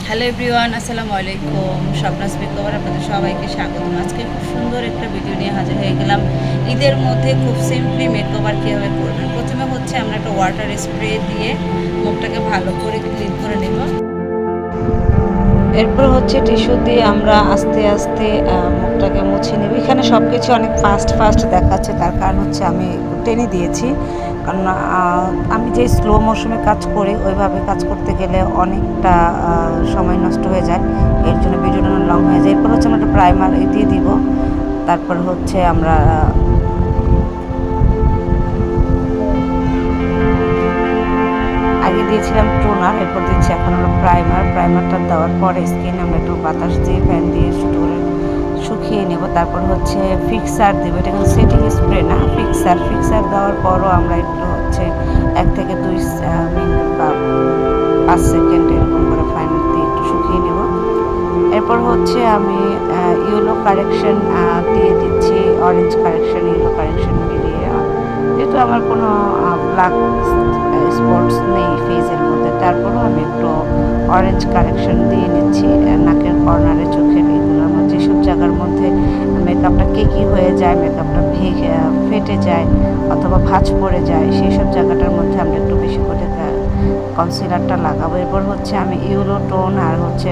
Hello everyone, আসসালামু আলাইকুম। স্বপ্নাস makeover আপনাদের সবাইকে স্বাগতম। আজকে খুব সুন্দর একটা ভিডিও নিয়ে হাজির হয়ে গেলাম। ঈদের মধ্যে খুব সিম্পলি মেকওভার কীভাবে করবেন। প্রথমে হচ্ছে আমরা একটা ওয়াটার স্প্রে দিয়ে মুখটাকে ভালো করে ক্লিন করে নেব। এরপর হচ্ছে টিস্যু দিয়ে আমরা আস্তে আস্তে মুখটাকে মুছে নেব। এখানে সব কিছু অনেক ফাস্ট ফাস্ট দেখাচ্ছে, তার কারণ হচ্ছে আমি টেনে দিয়েছি। কারণ আমি যে স্লো মোশনে কাজ করি ওইভাবে কাজ করতে গেলে অনেকটা সময় নষ্ট হয়ে যায়, এর জন্য ভিডিওটা লং হয়ে যায়। এরপর হচ্ছে আমরা একটা প্রাইমার দিয়ে দিব। তারপর হচ্ছে আমরা আগে দিয়েছিলাম টোনার, এরপর দিচ্ছি এখন আমরা প্রাইমারটা দেওয়ার পরে স্কিন আমরা একটু বাতাস দিয়ে ফ্যান দিয়ে শুকিয়ে নেব। তারপর হচ্ছে ফিক্সার দেবো। এটা কিন্তু সেটিং স্প্রে না, ফিক্সার দেওয়ার পরও আমরা একটু হচ্ছে 1 থেকে 2 মিনিট বা 5 সেকেন্ড এরকম করে ফাইনাল দিয়ে একটু শুকিয়ে নেব। এরপর হচ্ছে আমি ইয়েলো কারেকশন দিয়ে দিচ্ছি, অরেঞ্জ কারেকশন ইয়েলো কারেকশন মিলিয়ে। যেহেতু আমার কোনো ব্ল্যাক স্পটস নেই ফেসের মধ্যে, তারপরেও আমি একটু অরেঞ্জ কারেকশন দিয়ে নিচ্ছি নাকের কর্নারে, চোখের এগুলোর মধ্যে যেসব জায়গার মধ্যে মেকআপটা কেকি হয়ে যায়, মেকআপটা ফেটে যায় অথবা ভাঁজ পড়ে যায়, সেই সব জায়গাটার মধ্যে আমরা একটু বেশি করে কনসিলারটা লাগাবো। এরপর হচ্ছে আমি ইয়েলো টোন আর হচ্ছে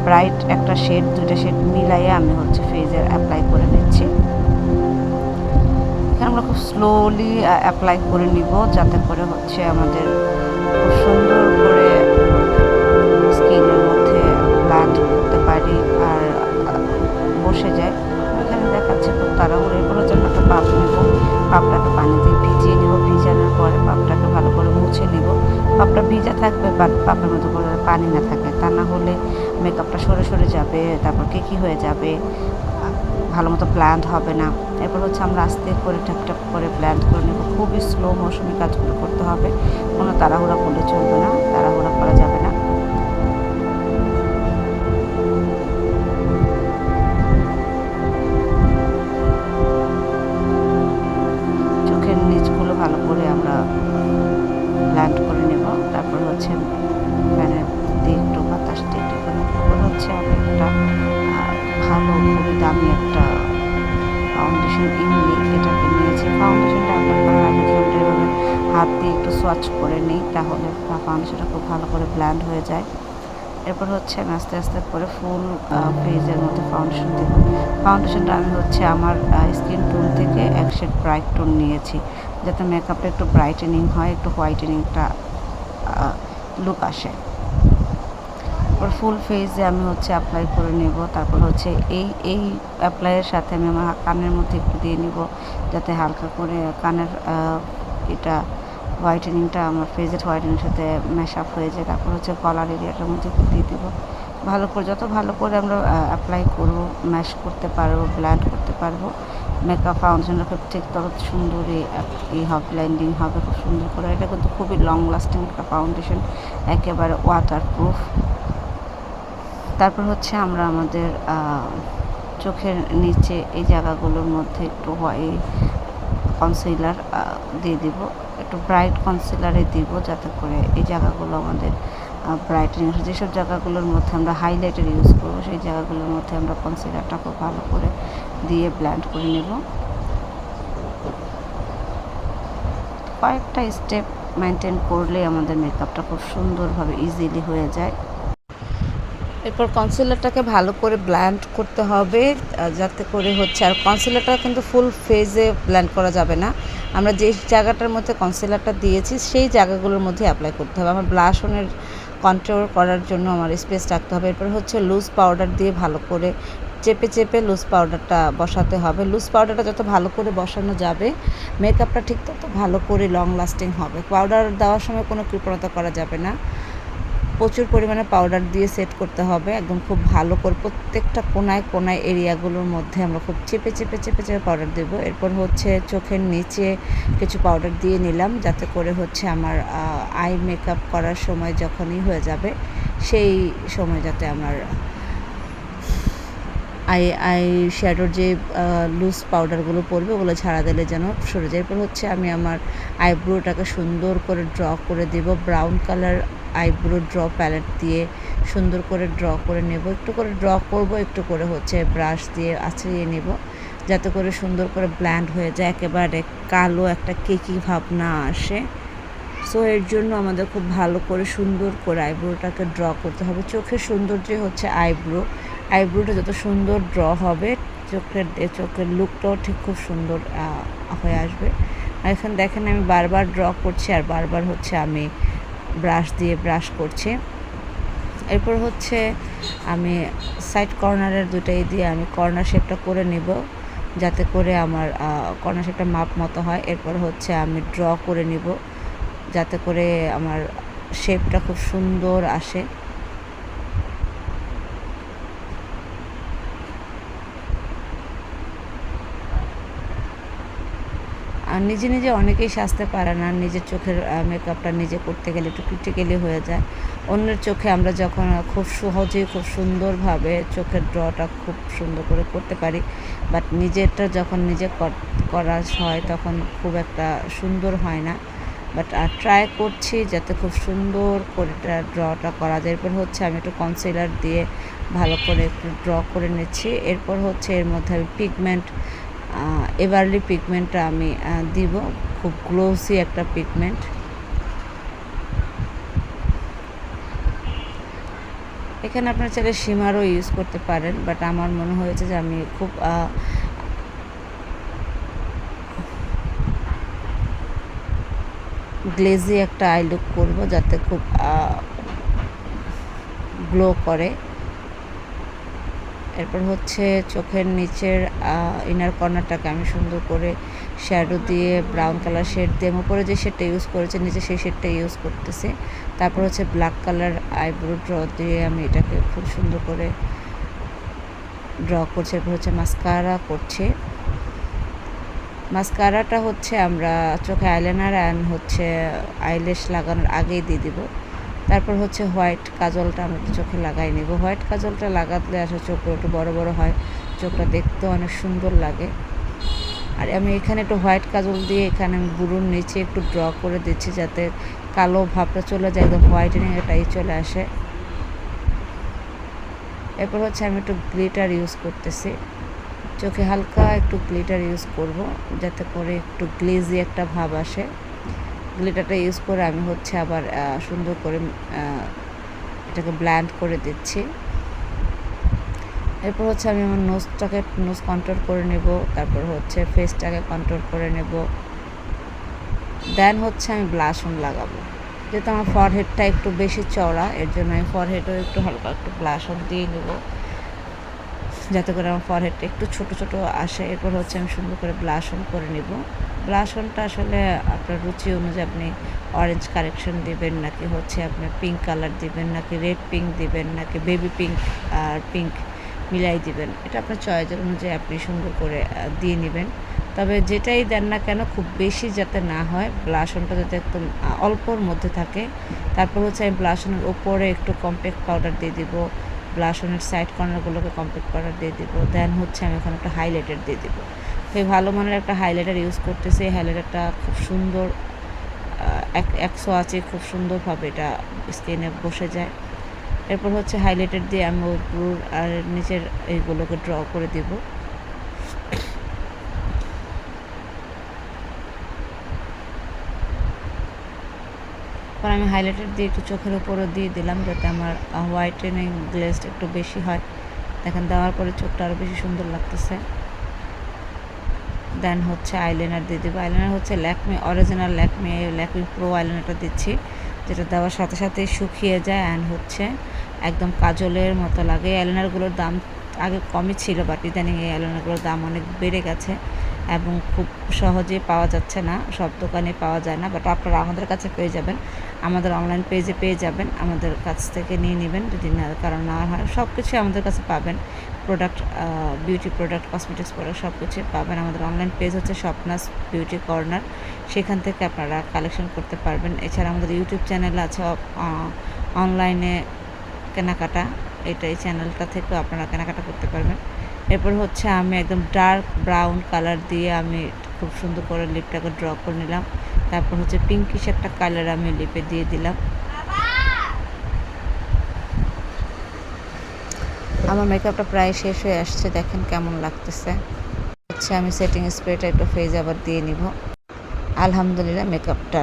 ব্রাইট একটা শেড, দুটো শেড মিলাইয়ে আমি হচ্ছে ফেসে অ্যাপ্লাই করে নিচ্ছি। আমরা খুব স্লোলি অ্যাপ্লাই করে নিব, যাতে করে হচ্ছে আমাদের খুব সুন্দর করে স্কিনের মধ্যে ব্লেন্ড করতে পারি আর বসে যায়। এখানে দেখাচ্ছে খুব তাড়াহুড়ো। এরপর হচ্ছে আমরা একটা পাপ নেব, পাপটাকে পানি দিয়ে ভিজিয়ে নেব। ভিজানোর পরে পাপটাকে ভালো করে মুছে নেব। পাপটা ভিজা থাকবে, বাট পাপের মধ্যে করে পানি না থাকে, তা না হলে মেকআপটা সরে সরে যাবে, তারপর কেকি হয়ে যাবে, ভালো মতো ব্লেন্ড হবে না। এরপর হচ্ছে আমরা আস্তে করে ট্যাপ করে ব্লেন্ড করে নেব। খুবই স্লো মোশনে কাজগুলো করতে হবে, কোনো তাড়াহুড়া করলে চলবে না, তাড়াহুড়া করা যাবে না। চোখের নিচগুলো ভালো করে আমরা ব্লেন্ড করে নেব। তারপর হচ্ছে ফ্যানের দিয়ে একটু বাতাস দিয়ে টিপে নেব। তারপর হচ্ছে আমি একটা ভালো খুবই দামি একটা ফাউন্ডেশন ইমলি এটাকে নিয়েছি। ফাউন্ডেশনটা অ্যাপ্লাই করার আগে এভাবে হাত দিয়ে একটু সোয়াচ করে নিই, তাহলে ফাউন্ডেশনটা খুব ভালো করে ব্লেন্ড হয়ে যায়। এরপর হচ্ছে আমি আস্তে আস্তে করে ফুল ফেজের মধ্যে ফাউন্ডেশন দেব। ফাউন্ডেশনটা আমি হচ্ছে আমার স্কিন টোন থেকে এক শেড ব্রাইট টোন নিয়েছি, যাতে মেকআপটা একটু ব্রাইটেনিং হয়, একটু হোয়াইটেনিংটা লুক আসে। তারপর ফুল ফেসে আমি হচ্ছে অ্যাপ্লাই করে নেব। তারপর হচ্ছে এই অ্যাপ্লাইয়ের সাথে আমি আমার কানের মধ্যে একটু দিয়ে নিব, যাতে হালকা করে কানের এটা হোয়াইটেনিংটা আমার ফেসের হোয়াইটেনিংয়ের সাথে ম্যাশ আপ হয়ে যায়। তারপর হচ্ছে গলার এরিয়াটার মধ্যে একটু দিয়ে দিব। ভালো করে, যত ভালো করে আমরা অ্যাপ্লাই করব, ম্যাশ করতে পারবো, ব্লেন্ড করতে পারবো, মেকআপ ফাউন্ডেশনটা খুব ঠিক তত সুন্দরই হবে, ব্লেন্ডিং হবে খুব সুন্দর করে। এটা কিন্তু খুবই লং লাস্টিং একটা ফাউন্ডেশন, একেবারে ওয়াটারপ্রুফ। তারপর হচ্ছে আমরা আমাদের চোখের নিচে এই জায়গাগুলোর মধ্যে একটু কনসিলার দিয়ে দিব, একটু ব্রাইট কনসিলারে দিব, যাতে করে এই জায়গাগুলো আমাদের ব্রাইটেনিং আসে। যেসব জায়গাগুলোর মধ্যে আমরা হাইলাইটার ইউজ করবো, সেই জায়গাগুলোর মধ্যে আমরা কনসিলারটা খুব ভালো করে দিয়ে ব্লেন্ড করে নেব। কয়েকটা স্টেপ মেনটেন করলে আমাদের মেকআপটা খুব সুন্দরভাবে ইজিলি হয়ে যায়। এরপর কনসিলারটাকে ভালো করে ব্লেন্ড করতে হবে, যাতে করে হচ্ছে, আর কনসিলারটা কিন্তু ফুল ফেজে ব্লেন্ড করা যাবে না, আমরা যে জায়গাটার মধ্যে কনসিলারটা দিয়েছি সেই জায়গাগুলোর মধ্যে অ্যাপ্লাই করতে হবে। আমার ব্লাশ অনের কন্ট্রোল করার জন্য আমার স্পেস রাখতে হবে। এরপর হচ্ছে লুজ পাউডার দিয়ে ভালো করে চেপে লুজ পাউডারটা বসাতে হবে। লুজ পাউডারটা যত ভালো করে বসানো যাবে, মেকআপটা ঠিক তত ভালো করে লং লাস্টিং হবে। পাউডার দেওয়ার সময় কোনো কৃপণতা করা যাবে না, প্রচুর পরিমাণে পাউডার দিয়ে সেট করতে হবে, একদম খুব ভালো করে প্রত্যেকটা কোনায় এরিয়াগুলোর মধ্যে আমরা খুব চেপে পাউডার দেবো। এরপর হচ্ছে চোখের নিচে কিছু পাউডার দিয়ে নিলাম, যাতে করে হচ্ছে আমার আই মেকআপ করার সময় যখনই হয়ে যাবে, সেই সময় যাতে আমার আই শ্যাডোর যে লুজ পাউডারগুলো পড়বে ওগুলো ছাড়া দিলে যেন সরে যায়। এরপর হচ্ছে আমি আমার আইব্রোটাকে সুন্দর করে ড্র করে দেব। Brown colour eyebrow draw palette দিয়ে সুন্দর করে ড্র করে নেব। একটু করে ড্র করব, একটু করে হচ্ছে ব্রাশ দিয়ে আঁচড়িয়ে নেব, যাতে করে সুন্দর করে ব্ল্যান্ড হয়ে যায়, একেবারে কালো একটা কেকি ভাব না আসে। সো এর জন্য আমাদের খুব ভালো করে সুন্দর করে আইব্রোটাকে ড্র করতে হবে। চোখের সৌন্দর্য হচ্ছে আইব্রোটা যত সুন্দর ড্র হবে, চোখের লুকটাও ঠিক খুব সুন্দর হয়ে আসবে। আর এখানে দেখেন আমি বারবার ড্র করছি আর বারবার হচ্ছে আমি ব্রাশ দিয়ে ব্রাশ করছি। এরপর হচ্ছে আমি সাইড কর্নারের দুটাই দিয়ে আমি কর্নার শেপটা করে নেব, যাতে করে আমার কর্নার শেপটা মাপ মতো হয়। এরপর হচ্ছে আমি ড্র করে নিব, যাতে করে আমার শেপটা খুব সুন্দর আসে। আর নিজে নিজে অনেকেই সাজতে পারে না, নিজের চোখের মেকআপটা নিজে করতে গেলে একটু ক্রিটিক্যালি হয়ে যায়। অন্যের চোখে আমরা যখন খুব সহজেই খুব সুন্দরভাবে চোখের ড্রটা খুব সুন্দর করে করতে পারি, বাট নিজেরটা যখন নিজে করা হয় তখন খুব একটা সুন্দর হয় না। বাট ট্রাই করছি যাতে খুব সুন্দর করে ড্রটা করা যায়। এরপর হচ্ছে আমি একটু কনসিলার দিয়ে ভালো করে একটু ড্র করে নিচ্ছি। এরপর হচ্ছে এর মধ্যে আমি পিগমেন্ট, এভারলি পিগমেন্টটা আমি দিব, খুব গ্লোসি একটা পিগমেন্ট। এখানে আপনারা চাইলে শিমারও ইউজ করতে পারেন, বাট আমার মনে হয়েছে যে আমি খুব গ্লেজি একটা আই লুক করবো, যাতে খুব গ্লো করে। এরপর হচ্ছে চোখের নিচের ইনার কর্নারটাকে আমি সুন্দর করে শ্যাডো দিয়ে ব্রাউন কালার শেড দিয়ে, উপরে যে শেডটা ইউজ করেছে নিচে সেই শেডটা ইউজ করতেছি। তারপর হচ্ছে ব্ল্যাক কালার আইব্রো ড্র দিয়ে আমি এটাকে খুব সুন্দর করে ড্র করছি। এরপর হচ্ছে মাস্কারা করছি। মাস্কারাটা হচ্ছে আমরা চোখে আইলাইনার অ্যান্ড হচ্ছে আইল্যাশ লাগানোর আগেই দিয়ে দিব। তারপর হচ্ছে হোয়াইট কাজলটা আমরা চোখে লাগাই নেব। হোয়াইট কাজলটা লাগালে আসলে চোখটা একটু বড় বড় হয়, চোখটা দেখতেও অনেক সুন্দর লাগে। আর আমি এখানে একটু হোয়াইট কাজল দিয়ে এখানে আমি বুড়োর নিচে একটু ড্র করে দিচ্ছি, যাতে কালো ভাবটা চলে যায়, একদম হোয়াইটেনিং এটাই চলে আসে। এরপর হচ্ছে আমি একটু গ্লিটার ইউজ করতেছি, চোখে হালকা একটু গ্লিটার ইউজ করব, যাতে করে একটু গ্লেজি একটা ভাব আসে। গ্লিটারটা ইউজ করে আমি হচ্ছে আবার সুন্দর করে এটাকে ব্ল্যান্ড করে দিচ্ছি। এরপর হচ্ছে আমি আমার নোজ কন্ট্রোল করে নেব, তারপর হচ্ছে ফেসটাকে কন্ট্রোল করে নেব। দেন হচ্ছে আমি ব্লাশ অন লাগাবো, যেহেতু আমার ফরহেডটা একটু বেশি চওড়া, এর জন্য আমি ফরহেডও একটু হালকা একটু ব্লাশ অন দিয়ে নেব, যাতে করে আমার ফরহেডটা একটু ছোট ছোট আসে। এরপর হচ্ছে আমি সুন্দর করে ব্লাশ অন করে নেব। ব্লাশ অনটা আসলে আপনার রুচি অনুযায়ী আপনি অরেঞ্জ কারেকশন দিবেন, নাকি হচ্ছে আপনি পিঙ্ক কালার দিবেন, নাকি রেড পিঙ্ক দিবেন, নাকি বেবি পিঙ্ক আর পিঙ্ক মিলাই দিবেন, এটা আপনার চয়েসের অনুযায়ী আপনি সুন্দর করে দিয়ে নেবেন। তবে যেটাই দেন না কেন খুব বেশি যাতে না হয়, ব্লাশ অনটা যাতে একদম অল্পর মধ্যে থাকে। তারপর হচ্ছে আমি ব্লাশ অনের ওপরে একটু কম্প্যাক্ট পাউডার দিয়ে দিব, ব্লাশ অনের সাইড কর্নারগুলোকে কম্প্যাক্ট পাউডার দিয়ে দিব। দেন হচ্ছে আমি এখন একটা হাইলাইটার দিয়ে দিব। খুবই ভালো মানের একটা হাইলাইটার ইউজ করতেছি। এই হাইলাইটারটা খুব সুন্দর, একশো আছে, খুব সুন্দরভাবে এটা স্কিনে বসে যায়। এরপর হচ্ছে হাইলাইটার দিয়ে আমি উপর আর নিচের এইগুলোকে ড্র করে দিব। পর আমি হাইলাইটার দিয়ে একটু চোখের উপরও দিয়ে দিলাম, যাতে আমার হোয়াইটেনিং গ্লেজটা একটু বেশি হয়। দেখেন দেওয়ার পরে চোখটা আরও বেশি সুন্দর লাগতেছে। দেন হচ্ছে আইলাইনার দিয়ে দেবো। আইলাইনার হচ্ছে ল্যাকমি অরিজিনাল ল্যাকমি প্রো আইলাইনারটা দিচ্ছি, যেটা দেওয়ার সাথে সাথেই শুকিয়ে যায় অ্যান্ড হচ্ছে একদম কাজলের মতো লাগে। এই আইলাইনারগুলোর দাম আগে কমই ছিল, বাট ইদানিং এই আইলাইনারগুলোর দাম অনেক বেড়ে গেছে এবং খুব সহজেই পাওয়া যাচ্ছে না, সব দোকানে পাওয়া যায় না। বাট আপনারা আমাদের কাছে পেয়ে যাবেন, আমাদের অনলাইন পেজে পেয়ে যাবেন, আমাদের কাছ থেকে নিয়ে নেবেন যদি কারণ নেওয়া হয়। সব কিছুই আমাদের কাছে পাবেন, product, beauty product, cosmetics product সব কিছুই পাবেন। আমাদের অনলাইন পেজ হচ্ছে স্বপ্নাস বিউটি কর্নার, সেখান থেকে আপনারা কালেকশন করতে পারবেন। এছাড়া আমাদের ইউটিউব চ্যানেল আছে অনলাইনে কেনাকাটা, এই চ্যানেলটা থেকেও আপনারা কেনাকাটা করতে পারবেন। এরপর হচ্ছে আমি একদম ডার্ক ব্রাউন কালার দিয়ে আমি খুব সুন্দর করে লিপটাকে ড্র করে নিলাম। তারপর হচ্ছে পিঙ্কিশ একটা কালার আমি লিপে দিয়ে দিলাম। আমার মেকআপটা প্রায় শেষ হয়ে আসছে, দেখেন কেমন লাগতেছে। হচ্ছে আমি সেটিং স্প্রেটা একটু ফেজে আবার দিয়ে নিব। আলহামদুলিল্লাহ মেকআপটা